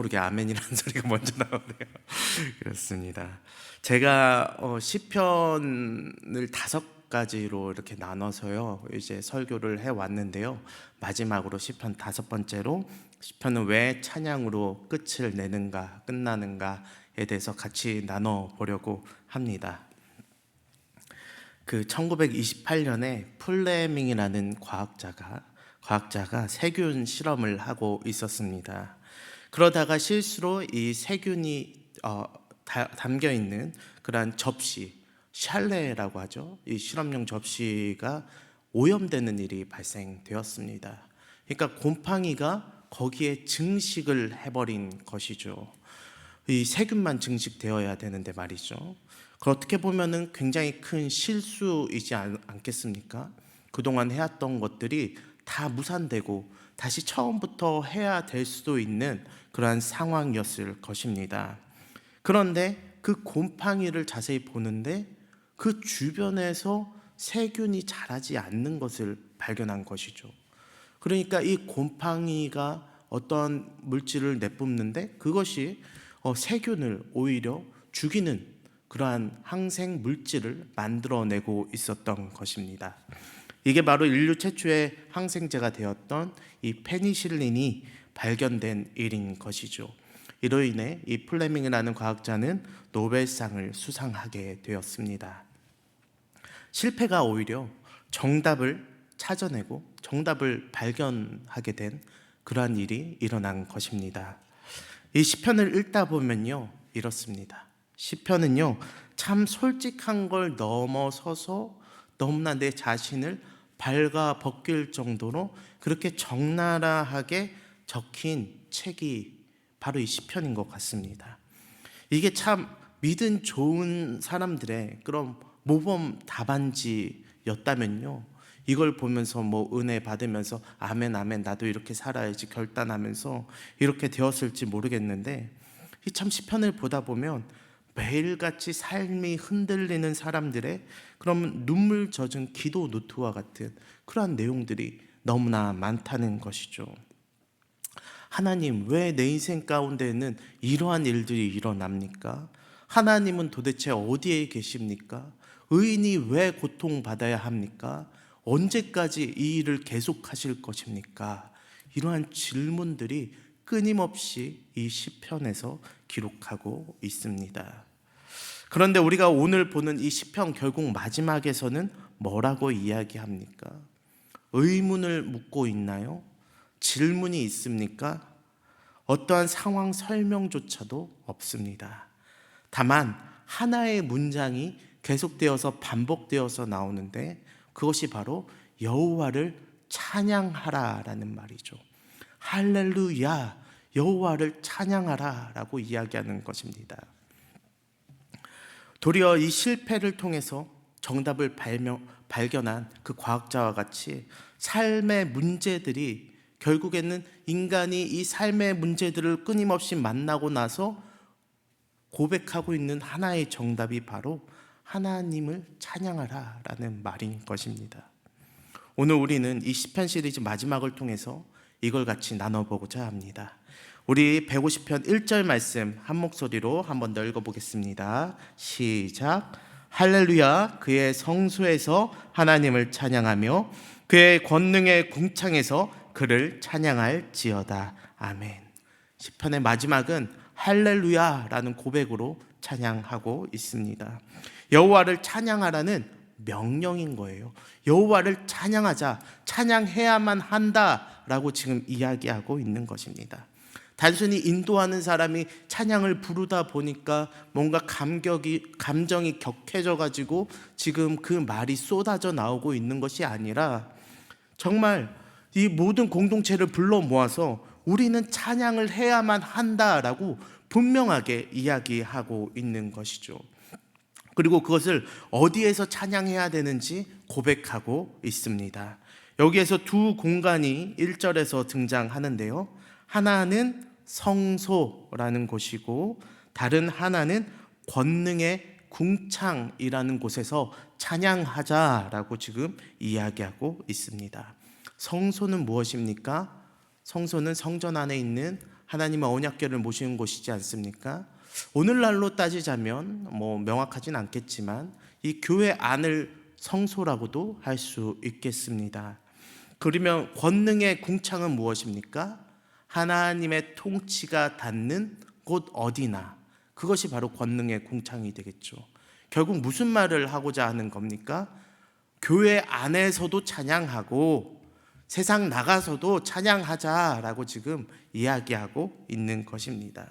모르게 아멘이라는 소리가 먼저 나오네요. 그렇습니다. 제가 시편을 5가지로 이렇게 나눠서요 이제 설교를 해 왔는데요. 마지막으로 시편 5번째로 시편은 왜 찬양으로 끝을 내는가, 끝나는가에 대해서 같이 나눠 보려고 합니다. 그 1928년에 플레밍이라는 과학자가 세균 실험을 하고 있었습니다. 그러다가 실수로 이 세균이 담겨 있는 그러한 접시, 샬레라고 하죠. 이 실험용 접시가 오염되는 일이 발생되었습니다. 그러니까 곰팡이가 거기에 증식을 해버린 것이죠. 이 세균만 증식되어야 되는데 말이죠. 어떻게 보면은 굉장히 큰 실수이지 않겠습니까? 그동안 해왔던 것들이 다 무산되고 다시 처음부터 해야 될 수도 있는 그러한 상황이었을 것입니다. 그런데 그 곰팡이를 자세히 보는데 그 주변에서 세균이 자라지 않는 것을 발견한 것이죠. 그러니까 이 곰팡이가 어떤 물질을 내뿜는데 그것이 세균을 오히려 죽이는 그러한 항생 물질을 만들어내고 있었던 것입니다. 이게 바로 인류 최초의 항생제가 되었던 이 페니실린이 발견된 일인 것이죠. 이로 인해 이 플레밍이라는 과학자는 노벨상을 수상하게 되었습니다. 실패가 오히려 정답을 찾아내고 정답을 발견하게 된 그러한 일이 일어난 것입니다. 이 시편을 읽다 보면요 이렇습니다. 시편은요 참 솔직한 걸 넘어서서 너무나 내 자신을 발가 벗길 정도로 그렇게 적나라하게 적힌 책이 바로 이 시편인 것 같습니다. 이게 참 믿음 좋은 사람들의 그런 모범 답안지였다면요 이걸 보면서 은혜 받으면서 아멘 아멘 나도 이렇게 살아야지 결단하면서 이렇게 되었을지 모르겠는데 이 참 시편을 보다 보면 매일같이 삶이 흔들리는 사람들의 그런 눈물 젖은 기도 노트와 같은 그러한 내용들이 너무나 많다는 것이죠. 하나님, 왜 내 인생 가운데는 이러한 일들이 일어납니까? 하나님은 도대체 어디에 계십니까? 의인이 왜 고통받아야 합니까? 언제까지 이 일을 계속하실 것입니까? 이러한 질문들이 끊임없이 이 시편에서 기록하고 있습니다. 그런데 우리가 오늘 보는 이 시편 결국 마지막에서는 뭐라고 이야기합니까? 의문을 묻고 있나요? 질문이 있습니까? 어떠한 상황 설명조차도 없습니다. 다만 하나의 문장이 계속되어서 반복되어서 나오는데 그것이 바로 여호와를 찬양하라라는 말이죠. 할렐루야, 여호와를 찬양하라라고 이야기하는 것입니다. 도리어 이 실패를 통해서 정답을 발견한 그 과학자와 같이 삶의 문제들이 결국에는 인간이 이 삶의 문제들을 끊임없이 만나고 나서 고백하고 있는 하나의 정답이 바로 하나님을 찬양하라 라는 말인 것입니다. 오늘 우리는 이 시편 시리즈 마지막을 통해서 이걸 같이 나눠보고자 합니다. 우리 150편 1절 말씀 한 목소리로 한 번 더 읽어보겠습니다. 시작. 할렐루야, 그의 성소에서 하나님을 찬양하며 그의 권능의 궁창에서 그를 찬양할지어다. 아멘. 시편의 마지막은 할렐루야라는 고백으로 찬양하고 있습니다. 여호와를 찬양하라는 명령인 거예요. 여호와를 찬양하자, 찬양해야만 한다라고 지금 이야기하고 있는 것입니다. 단순히 인도하는 사람이 찬양을 부르다 보니까 뭔가 감정이 격해져 가지고 지금 그 말이 쏟아져 나오고 있는 것이 아니라 정말 이 모든 공동체를 불러 모아서 우리는 찬양을 해야만 한다라고 분명하게 이야기하고 있는 것이죠. 그리고 그것을 어디에서 찬양해야 되는지 고백하고 있습니다. 여기에서 두 공간이 1절에서 등장하는데요. 하나는 성소라는 곳이고 다른 하나는 권능의 궁창이라는 곳에서 찬양하자라고 지금 이야기하고 있습니다. 성소는 무엇입니까? 성소는 성전 안에 있는 하나님의 언약궤를 모시는 곳이지 않습니까? 오늘날로 따지자면 명확하진 않겠지만 이 교회 안을 성소라고도 할 수 있겠습니다. 그러면 권능의 궁창은 무엇입니까? 하나님의 통치가 닿는 곳 어디나, 그것이 바로 권능의 궁창이 되겠죠. 결국 무슨 말을 하고자 하는 겁니까? 교회 안에서도 찬양하고 세상 나가서도 찬양하자라고 지금 이야기하고 있는 것입니다.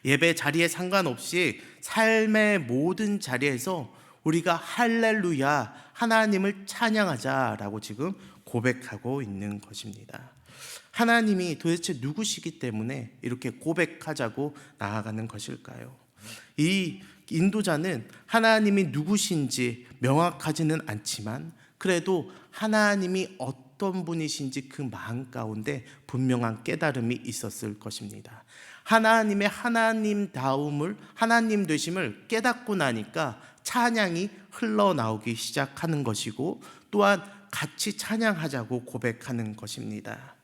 예배 자리에 상관없이 삶의 모든 자리에서 우리가 할렐루야, 하나님을 찬양하자라고 지금 고백하고 있는 것입니다. 하나님이 도대체 누구시기 때문에 이렇게 고백하자고 나아가는 것일까요? 이 인도자는 하나님이 누구신지 명확하지는 않지만 그래도 하나님이 어떤 분이신지 그 마음 가운데 분명한 깨달음이 있었을 것입니다. 하나님의 하나님다움을, 하나님 되심을 깨닫고 나니까 찬양이 흘러나오기 시작하는 것이고, 또한 같이 찬양하자고 고백하는 것입니다.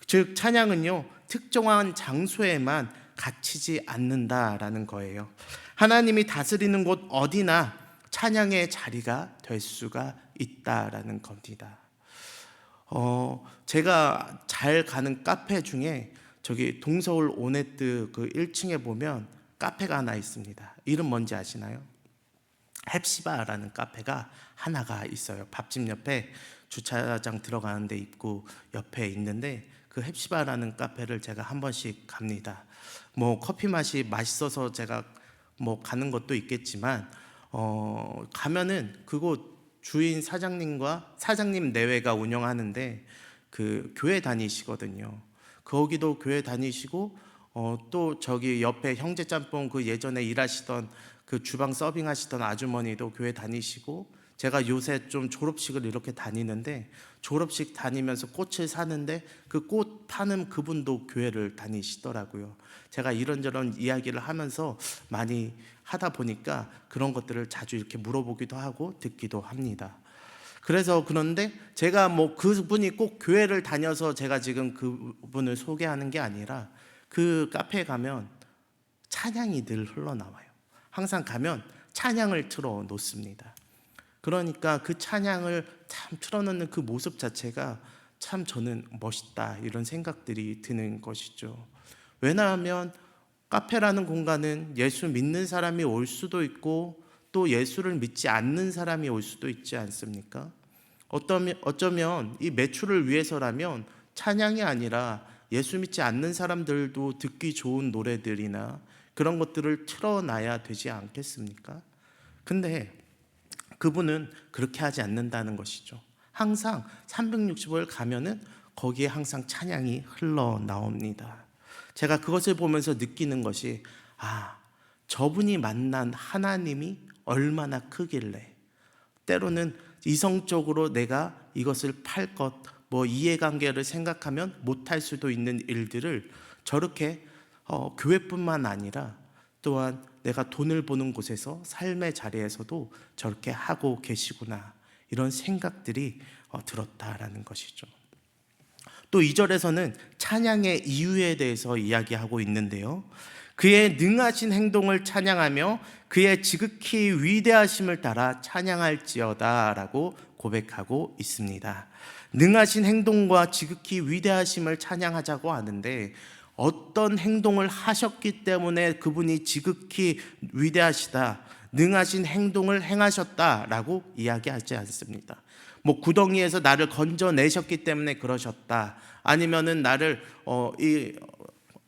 즉 찬양은요, 특정한 장소에만 갇히지 않는다라는 거예요. 하나님이 다스리는 곳 어디나 찬양의 자리가 될 수가 있다라는 겁니다. 제가 잘 가는 카페 중에 저기 동서울 오네트 그 1층에 보면 카페가 하나 있습니다. 이름 뭔지 아시나요? 헵시바라는 카페가 하나가 있어요. 밥집 옆에 주차장 들어가는 데 입구 옆에 있는데, 그 헵시바라는 카페를 제가 한 번씩 갑니다. 커피 맛이 맛있어서 제가 가는 것도 있겠지만 가면은 그곳 주인 사장님과 사장님 내외가 운영하는데 그 교회 다니시거든요. 거기도 교회 다니시고 또 저기 옆에 형제짬뽕 그 예전에 일하시던 그 주방 서빙하시던 아주머니도 교회 다니시고, 제가 요새 좀 졸업식을 이렇게 다니는데 졸업식 다니면서 꽃을 사는데 그 꽃 파는 그분도 교회를 다니시더라고요. 제가 이런저런 이야기를 하면서 많이 하다 보니까 그런 것들을 자주 이렇게 물어보기도 하고 듣기도 합니다. 그래서 그런데 제가 그분이 꼭 교회를 다녀서 제가 지금 그분을 소개하는 게 아니라 그 카페에 가면 찬양이 늘 흘러나와요. 항상 가면 찬양을 틀어 놓습니다. 그러니까 그 찬양을 참 틀어놓는 그 모습 자체가 참 저는 멋있다, 이런 생각들이 드는 것이죠. 왜냐하면 카페라는 공간은 예수 믿는 사람이 올 수도 있고 또 예수를 믿지 않는 사람이 올 수도 있지 않습니까? 어쩌면 이 매출을 위해서라면 찬양이 아니라 예수 믿지 않는 사람들도 듣기 좋은 노래들이나 그런 것들을 틀어놔야 되지 않겠습니까? 근데 그분은 그렇게 하지 않는다는 것이죠. 항상 365일 가면은 거기에 항상 찬양이 흘러나옵니다. 제가 그것을 보면서 느끼는 것이, 저분이 만난 하나님이 얼마나 크길래, 때로는 이성적으로 내가 이것을 팔 것, 이해관계를 생각하면 못할 수도 있는 일들을 저렇게 교회뿐만 아니라 또한 내가 돈을 버는 곳에서 삶의 자리에서도 저렇게 하고 계시구나, 이런 생각들이 들었다라는 것이죠. 또 2절에서는 찬양의 이유에 대해서 이야기하고 있는데요, 그의 능하신 행동을 찬양하며 그의 지극히 위대하심을 따라 찬양할지어다 라고 고백하고 있습니다. 능하신 행동과 지극히 위대하심을 찬양하자고 하는데, 어떤 행동을 하셨기 때문에 그분이 지극히 위대하시다, 능하신 행동을 행하셨다라고 이야기하지 않습니다. 구덩이에서 나를 건져내셨기 때문에 그러셨다, 아니면은 나를 이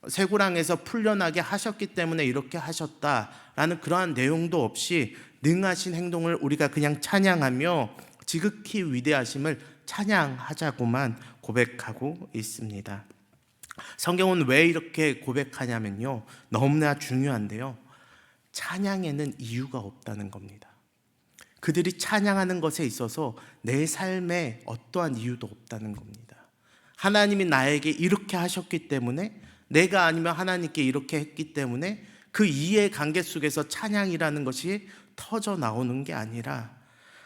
쇠고랑에서 풀려나게 하셨기 때문에 이렇게 하셨다라는 그러한 내용도 없이 능하신 행동을 우리가 그냥 찬양하며 지극히 위대하심을 찬양하자고만 고백하고 있습니다. 성경은 왜 이렇게 고백하냐면요, 너무나 중요한데요, 찬양에는 이유가 없다는 겁니다. 그들이 찬양하는 것에 있어서 내 삶에 어떠한 이유도 없다는 겁니다. 하나님이 나에게 이렇게 하셨기 때문에, 내가 아니면 하나님께 이렇게 했기 때문에 그 이해관계 속에서 찬양이라는 것이 터져 나오는 게 아니라,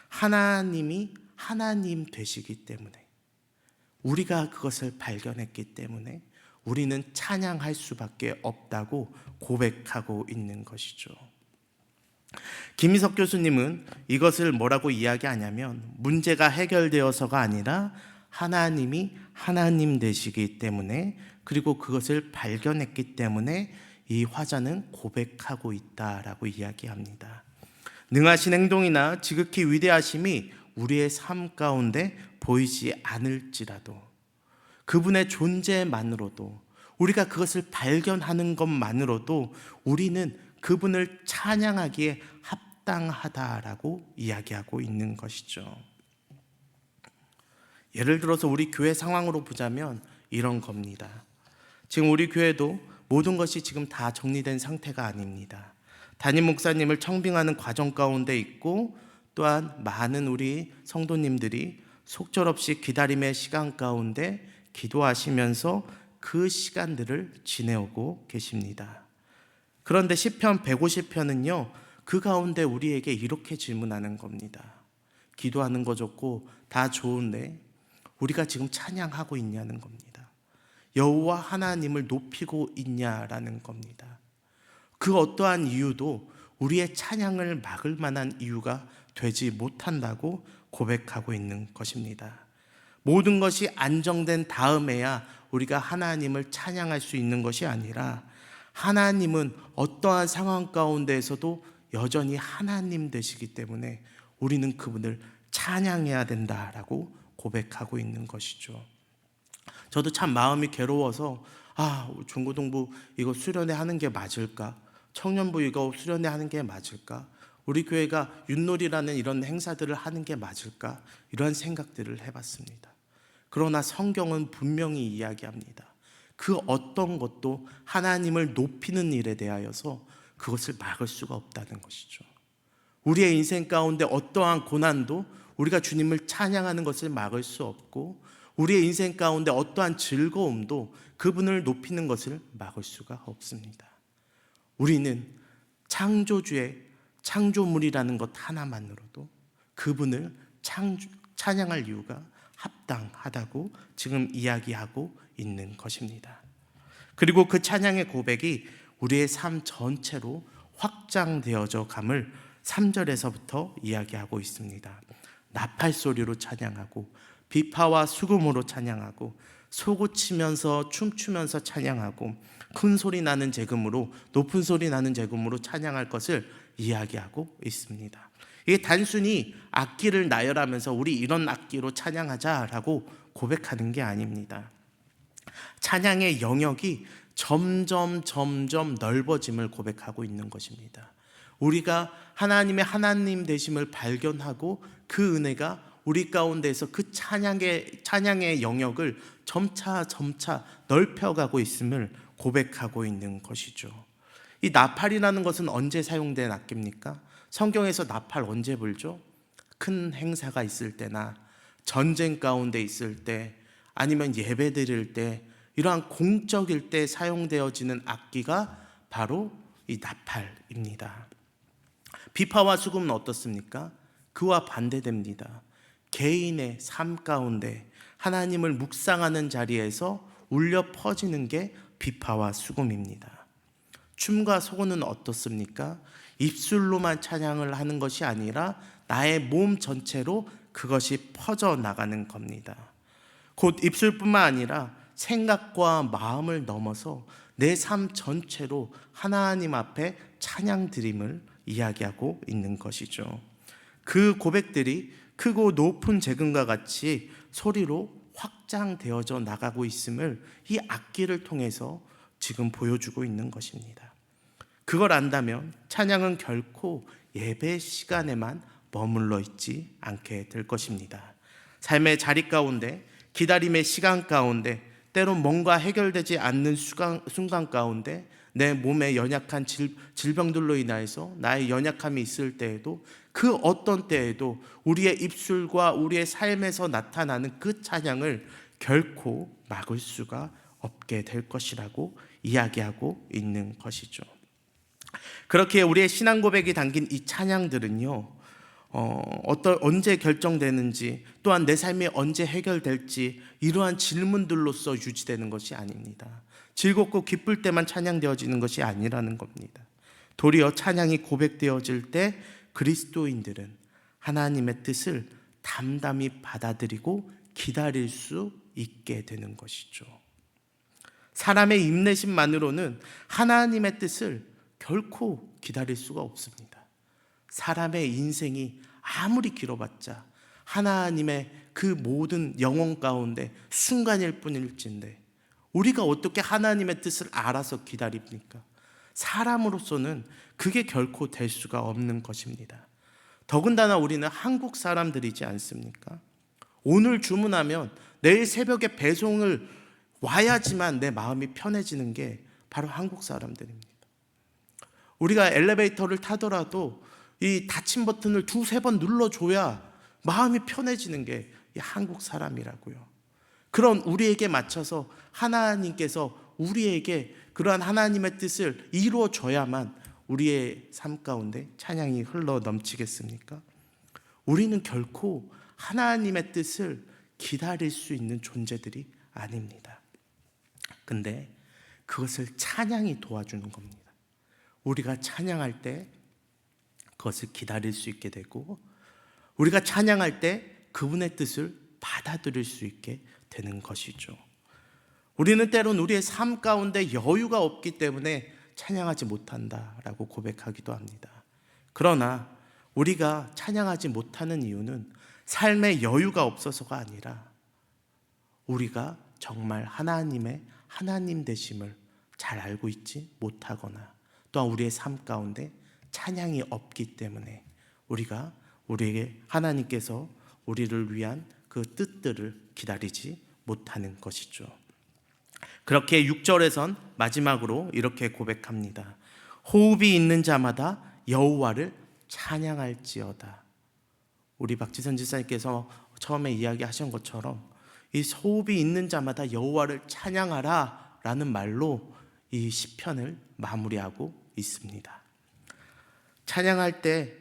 하나님이 하나님 되시기 때문에, 우리가 그것을 발견했기 때문에, 우리는 찬양할 수밖에 없다고 고백하고 있는 것이죠. 김희석 교수님은 이것을 뭐라고 이야기하냐면, 문제가 해결되어서가 아니라 하나님이 하나님 되시기 때문에, 그리고 그것을 발견했기 때문에 이 화자는 고백하고 있다라고 이야기합니다. 능하신 행동이나 지극히 위대하심이 우리의 삶 가운데 보이지 않을지라도, 그분의 존재만으로도, 우리가 그것을 발견하는 것만으로도 우리는 그분을 찬양하기에 합당하다라고 이야기하고 있는 것이죠. 예를 들어서 우리 교회 상황으로 보자면 이런 겁니다. 지금 우리 교회도 모든 것이 지금 다 정리된 상태가 아닙니다. 담임 목사님을 청빙하는 과정 가운데 있고, 또한 많은 우리 성도님들이 속절없이 기다림의 시간 가운데 기도하시면서 그 시간들을 지내오고 계십니다. 그런데 시편 150편은요, 그 가운데 우리에게 이렇게 질문하는 겁니다. 기도하는 거 좋고 다 좋은데 우리가 지금 찬양하고 있냐는 겁니다. 여호와 하나님을 높이고 있냐라는 겁니다. 그 어떠한 이유도 우리의 찬양을 막을 만한 이유가 되지 못한다고 고백하고 있는 것입니다. 모든 것이 안정된 다음에야 우리가 하나님을 찬양할 수 있는 것이 아니라, 하나님은 어떠한 상황 가운데에서도 여전히 하나님 되시기 때문에 우리는 그분을 찬양해야 된다라고 고백하고 있는 것이죠. 저도 참 마음이 괴로워서 중고등부 이거 수련회 하는 게 맞을까? 청년부 이거 수련회 하는 게 맞을까? 우리 교회가 윷놀이라는 이런 행사들을 하는 게 맞을까? 이런 생각들을 해봤습니다. 그러나 성경은 분명히 이야기합니다. 그 어떤 것도 하나님을 높이는 일에 대하여서 그것을 막을 수가 없다는 것이죠. 우리의 인생 가운데 어떠한 고난도 우리가 주님을 찬양하는 것을 막을 수 없고, 우리의 인생 가운데 어떠한 즐거움도 그분을 높이는 것을 막을 수가 없습니다. 우리는 창조주의 창조물이라는 것 하나만으로도 그분을 찬양할 이유가 합당하다고 지금 이야기하고 있는 것입니다. 그리고 그 찬양의 고백이 우리의 삶 전체로 확장되어져 감을 3절에서부터 이야기하고 있습니다. 나팔 소리로 찬양하고, 비파와 수금으로 찬양하고, 소고치면서 춤추면서 찬양하고, 큰 소리 나는 제금으로, 높은 소리 나는 제금으로 찬양할 것을 이야기하고 있습니다. 이게 단순히 악기를 나열하면서 우리 이런 악기로 찬양하자라고 고백하는 게 아닙니다. 찬양의 영역이 점점 넓어짐을 고백하고 있는 것입니다. 우리가 하나님의 하나님 되심을 발견하고 그 은혜가 우리 가운데서 그 찬양의 영역을 점차 넓혀가고 있음을 고백하고 있는 것이죠. 이 나팔이라는 것은 언제 사용된 악기입니까? 성경에서 나팔 언제 불죠? 큰 행사가 있을 때나 전쟁 가운데 있을 때, 아니면 예배 드릴 때, 이러한 공적일 때 사용되어지는 악기가 바로 이 나팔입니다. 비파와 수금은 어떻습니까? 그와 반대됩니다. 개인의 삶 가운데 하나님을 묵상하는 자리에서 울려 퍼지는 게 비파와 수금입니다. 춤과 소고는 어떻습니까? 입술로만 찬양을 하는 것이 아니라 나의 몸 전체로 그것이 퍼져 나가는 겁니다. 곧 입술뿐만 아니라 생각과 마음을 넘어서 내 삶 전체로 하나님 앞에 찬양 드림을 이야기하고 있는 것이죠. 그 고백들이 크고 높은 재금과 같이 소리로 확장되어져 나가고 있음을 이 악기를 통해서 지금 보여주고 있는 것입니다. 그걸 안다면 찬양은 결코 예배 시간에만 머물러 있지 않게 될 것입니다. 삶의 자리 가운데, 기다림의 시간 가운데, 때론 뭔가 해결되지 않는 순간 가운데, 내 몸에 연약한 질병들로 인하여서 나의 연약함이 있을 때에도, 그 어떤 때에도 우리의 입술과 우리의 삶에서 나타나는 그 찬양을 결코 막을 수가 없게 될 것이라고 이야기하고 있는 것이죠. 그렇게 우리의 신앙 고백이 담긴 이 찬양들은요, 언제 결정되는지, 또한 내 삶이 언제 해결될지, 이러한 질문들로서 유지되는 것이 아닙니다. 즐겁고 기쁠 때만 찬양되어지는 것이 아니라는 겁니다. 도리어 찬양이 고백되어질 때 그리스도인들은 하나님의 뜻을 담담히 받아들이고 기다릴 수 있게 되는 것이죠. 사람의 인내심만으로는 하나님의 뜻을 결코 기다릴 수가 없습니다. 사람의 인생이 아무리 길어봤자 하나님의 그 모든 영혼 가운데 순간일 뿐일진데 우리가 어떻게 하나님의 뜻을 알아서 기다립니까? 사람으로서는 그게 결코 될 수가 없는 것입니다. 더군다나 우리는 한국 사람들이지 않습니까? 오늘 주문하면 내일 새벽에 배송을 와야지만 내 마음이 편해지는 게 바로 한국 사람들입니다. 우리가 엘리베이터를 타더라도 이 닫힌 버튼을 2-3번 눌러줘야 마음이 편해지는 게 이 한국 사람이라고요. 그런 우리에게 맞춰서 하나님께서 우리에게 그러한 하나님의 뜻을 이루어줘야만 우리의 삶 가운데 찬양이 흘러 넘치겠습니까? 우리는 결코 하나님의 뜻을 기다릴 수 있는 존재들이 아닙니다. 근데 그것을 찬양이 도와주는 겁니다. 우리가 찬양할 때 그것을 기다릴 수 있게 되고, 우리가 찬양할 때 그분의 뜻을 받아들일 수 있게 되는 것이죠. 우리는 때론 우리의 삶 가운데 여유가 없기 때문에 찬양하지 못한다라고 고백하기도 합니다. 그러나 우리가 찬양하지 못하는 이유는 삶의 여유가 없어서가 아니라 우리가 정말 하나님의 하나님 되심을 잘 알고 있지 못하거나 또한 우리의 삶 가운데 찬양이 없기 때문에 우리가 우리에게 하나님께서 우리를 위한 그 뜻들을 기다리지 못하는 것이죠. 그렇게 6절에선 마지막으로 이렇게 고백합니다. 호흡이 있는 자마다 여호와를 찬양할지어다. 우리 박지선 지사님께서 처음에 이야기하신 것처럼 이 호흡이 있는 자마다 여호와를 찬양하라 라는 말로 이 시편을 마무리하고 있습니다. 찬양할 때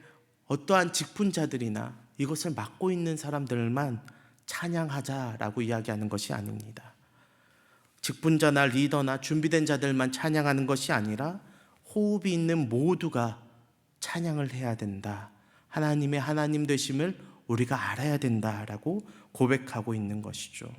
어떠한 직분자들이나 이것을 맡고 있는 사람들만 찬양하자라고 이야기하는 것이 아닙니다. 직분자나 리더나 준비된 자들만 찬양하는 것이 아니라 호흡이 있는 모두가 찬양을 해야 된다. 하나님의 하나님 되심을 우리가 알아야 된다라고 고백하고 있는 것이죠.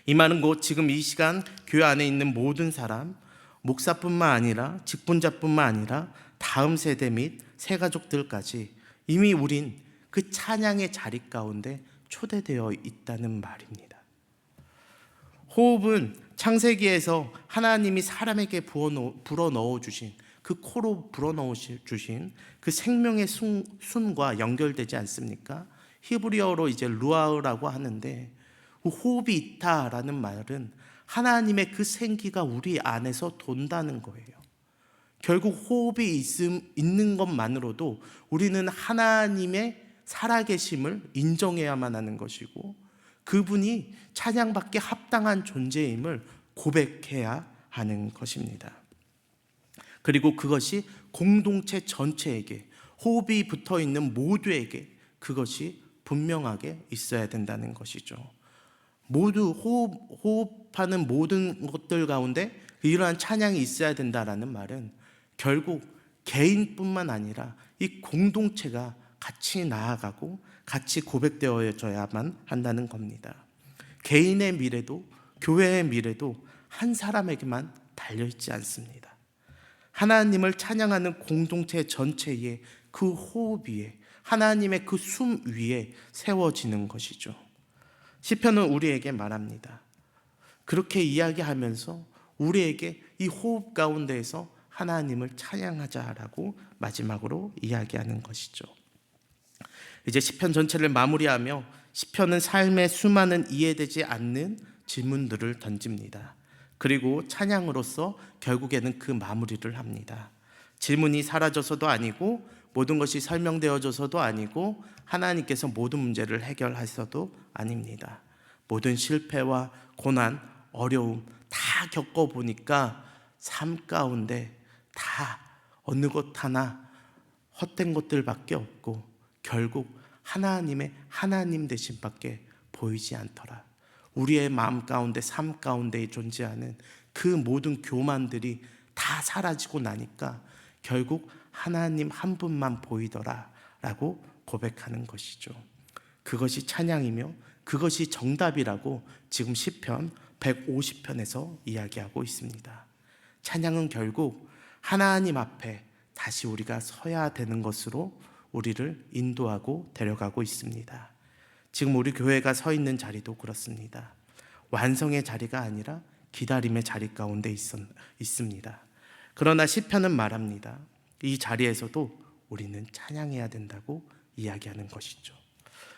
이 말은 곧 지금 이 시간 교회 안에 있는 모든 사람, 목사뿐만 아니라 직분자뿐만 아니라 다음 세대 및 새 가족들까지 이미 우린 그 찬양의 자리 가운데 초대되어 있다는 말입니다. 호흡은 창세기에서 하나님이 사람에게 불어넣어 주신 그 코로 불어넣어 주신 그 생명의 숨과 연결되지 않습니까? 히브리어로 이제 루아흐라고 하는데 호흡이 있다라는 말은 하나님의 그 생기가 우리 안에서 돈다는 거예요. 결국 호흡이 있는 것만으로도 우리는 하나님의 살아계심을 인정해야만 하는 것이고 그분이 찬양받기에 합당한 존재임을 고백해야 하는 것입니다. 그리고 그것이 공동체 전체에게, 호흡이 붙어있는 모두에게 그것이 분명하게 있어야 된다는 것이죠. 모두 호흡하는 모든 것들 가운데 이러한 찬양이 있어야 된다라는 말은 결국 개인뿐만 아니라 이 공동체가 같이 나아가고 같이 고백되어져야만 한다는 겁니다. 개인의 미래도 교회의 미래도 한 사람에게만 달려있지 않습니다. 하나님을 찬양하는 공동체 전체의 그 호흡 위에, 하나님의 그 숨 위에 세워지는 것이죠. 시편은 우리에게 말합니다. 그렇게 이야기하면서 우리에게 이 호흡 가운데에서 하나님을 찬양하자라고 마지막으로 이야기하는 것이죠. 이제 시편 전체를 마무리하며 시편은 삶의 수많은 이해되지 않는 질문들을 던집니다. 그리고 찬양으로서 결국에는 그 마무리를 합니다. 질문이 사라져서도 아니고 모든 것이 설명되어져서도 아니고 하나님께서 모든 문제를 해결하셔도 아닙니다. 모든 실패와 고난, 어려움 다 겪어보니까 삶 가운데 다 어느 것 하나 헛된 것들밖에 없고 결국 하나님의 하나님 되심밖에 보이지 않더라. 우리의 마음 가운데, 삶 가운데 존재하는 그 모든 교만들이 다 사라지고 나니까 결국 하나님 한 분만 보이더라 라고 고백하는 것이죠. 그것이 찬양이며 그것이 정답이라고 지금 시편 150편에서 이야기하고 있습니다. 찬양은 결국 하나님 앞에 다시 우리가 서야 되는 것으로 우리를 인도하고 데려가고 있습니다. 지금 우리 교회가 서 있는 자리도 그렇습니다. 완성의 자리가 아니라 기다림의 자리 가운데 있습니다. 그러나 시편은 말합니다. 이 자리에서도 우리는 찬양해야 된다고 이야기하는 것이죠.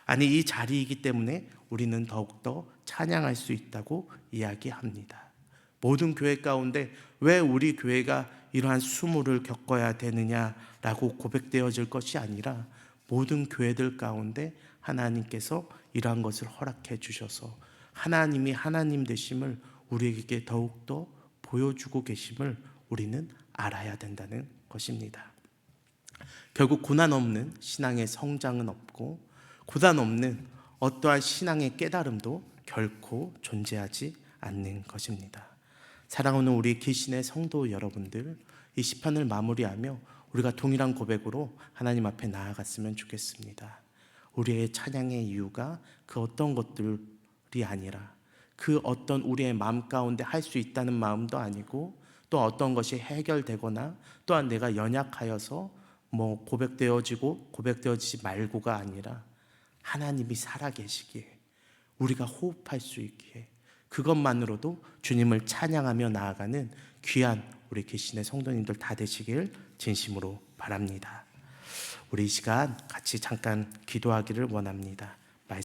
아니, 이 자리이기 때문에 우리는 더욱더 찬양할 수 있다고 이야기합니다. 모든 교회 가운데 왜 우리 교회가 이러한 수모를 겪어야 되느냐라고 고백되어질 것이 아니라 모든 교회들 가운데 하나님께서 이러한 것을 허락해 주셔서 하나님이 하나님 되심을 우리에게 더욱더 보여주고 계심을 우리는 알아야 된다는 것입니다. 결국 고난 없는 신앙의 성장은 없고 고난 없는 어떠한 신앙의 깨달음도 결코 존재하지 않는 것입니다. 사랑하는 우리 기신의 성도 여러분들, 이 시편을 마무리하며 우리가 동일한 고백으로 하나님 앞에 나아갔으면 좋겠습니다. 우리의 찬양의 이유가 그 어떤 것들이 아니라 그 어떤 우리의 마음 가운데 할 수 있다는 마음도 아니고 또 어떤 것이 해결되거나 또한 내가 연약하여서 고백되어지고 고백되어지지 말고가 아니라 하나님이 살아계시기에 우리가 호흡할 수 있기에 그것만으로도 주님을 찬양하며 나아가는 귀한 우리 계신의 성도님들 다 되시길 진심으로 바랍니다. 우리 이 시간 같이 잠깐 기도하기를 원합니다.